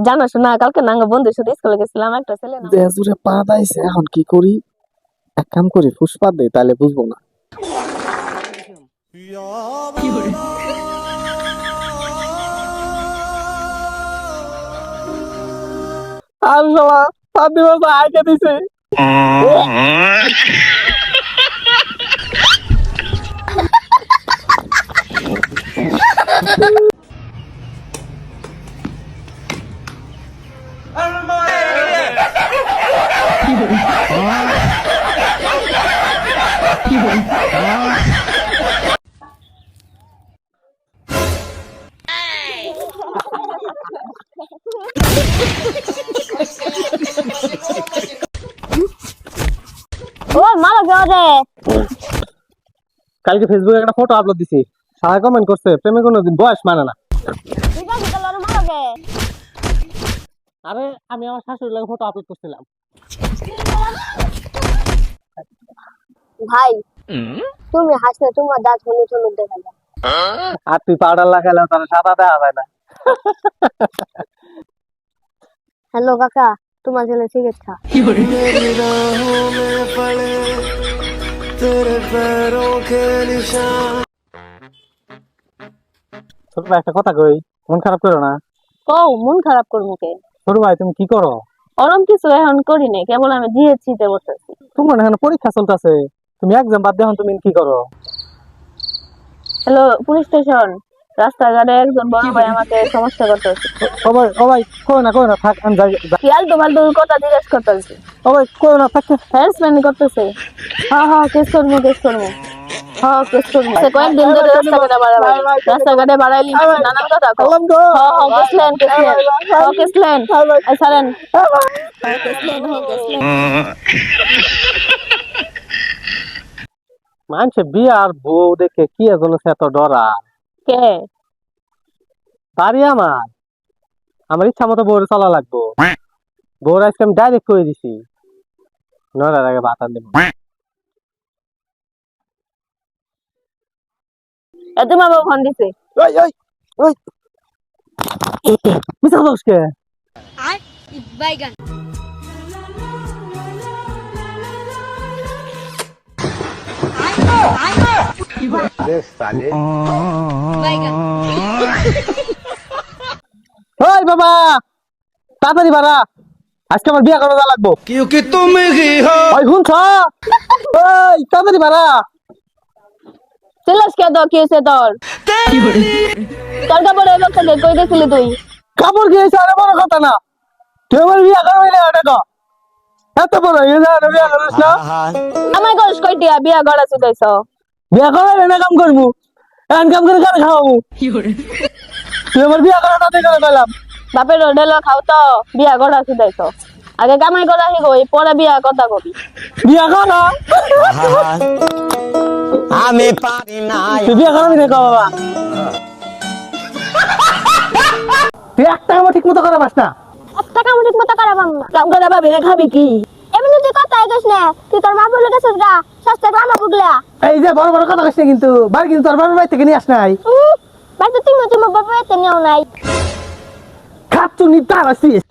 জানাস না কালকে নাঙ্গা বন্ধুর সাথে স্কুলে গেছিলাম একটা ছেলে না জুড়ে পা দাইছে এখন কি করি এক কাম করি ফুসপাত দেই তাহলে বুঝবো না আর শালা 7 দিবস আগে দিছে ও মারা গেছে কালকে ফেসবুকে একটা ফটো আপলোড দিছি সবাই কমেন্ট করছে প্রেমে কোনোদিন বয়স মানে না ঠিক আছে তাহলে মারা গে আরে আমি আমার শাশুড়ির লাগে ফটো আপলোড করছিলাম ভাই তুমি হাসলে তোমার দাঁত হলুদ হলুদ দেখা যায় আর তুই পাউডার লাগালে তার সাদা দেখা যায় না হ্যালো কাকা তোমার জন্য সিগারেট খা ছোট ভাই একটা কথা কই মন খারাপ করো না কও মন খারাপ করবো কে ছোট ভাই তুমি কি করো ওরম কিছু এখন করি নাই কেবল আমি জিএসসিতে বসেছি তোমার এখানে পরীক্ষা চলতেছে তুমি এক্সাম বাদ দিয়ে এখন তুমি কি করো হ্যালো পুলিশ স্টেশন রাস্তাঘাটে একজন বড় ভাই আমাকে সমস্যা করতেছে ও ভাই কই না থাক আমি যাই ফালতু ফালতু কথা জিজ্ঞেস করতেছে ও ভাই কই না থাক হ্যারাসমেন্ট করতেছে হ্যাঁ কেস করবো হ্যাঁ কেস করবো কয়েকদিন ধরে রাস্তাঘাটে বাড়াইলি নানান কথা কেসলেন ছাড়েন মানুষে বিয়ে আর বউ দেখে কি এজন এত ডরা কে বাড়ি আমার ইচ্ছা মতো বউরে চলা লাগবো বউর আজকে আমি ডাইরেক্ট করে দিছি নড়ার আগে ভাত আন দেব এত মা বাবা ফোন দিছে মিশা দোষকে বাইগান ওই বাবা তাড়াতাড়ি বাড়া আজকে আমার বিয়ে করা লাগবো क्योंकि तुम ही हो ওই শুনছ ওই তাড়াতাড়ি বাড়া চিল্লাস কে তো কি হয়েছে তোর কাপড় এবার থেকে কই গেছিলি তুই কাপড় গিয়েছে আরে বড় কথা না তুই আমার বিয়ে করা হইলে এটা এত বড় হয়ে যায় বিয়ে করিস না আমার গস কইটিয়া বিয়া গড়া চুদাইছ বিয়ে করা হইলে না কাম করবো এখন কাম করে কার খাওয়াবো তুই আমার বিয়ে করা না দেখে গেলাম বাপের রোডেল খাও তো বিয়া গড়া চুদাইছ আগে কামাই করা শিখই পরে বিয়া কথা কবি বিয়ে করা আমি পারি না তুই বিয়ে করাবি না বাবা তুই একটা আমার ঠিক মতো করা পাস না একটা কাম ঠিক মতো করা পাম না কাম করে ভাবি খাবি কি এমনি তুই কথা কইস না তুই তোর মা বলে গেছিস গা সস্তা গ্রামে বুগলা এই যে বড় বড় কথা কইছ না কিন্তু বার কিন্তু তোর বাবার বাড়ি থেকে নিয়ে আস নাই বাড়িতে তুমি তোমার বাবা এতে নেও নাই খাচ্ছু নিতে আসিস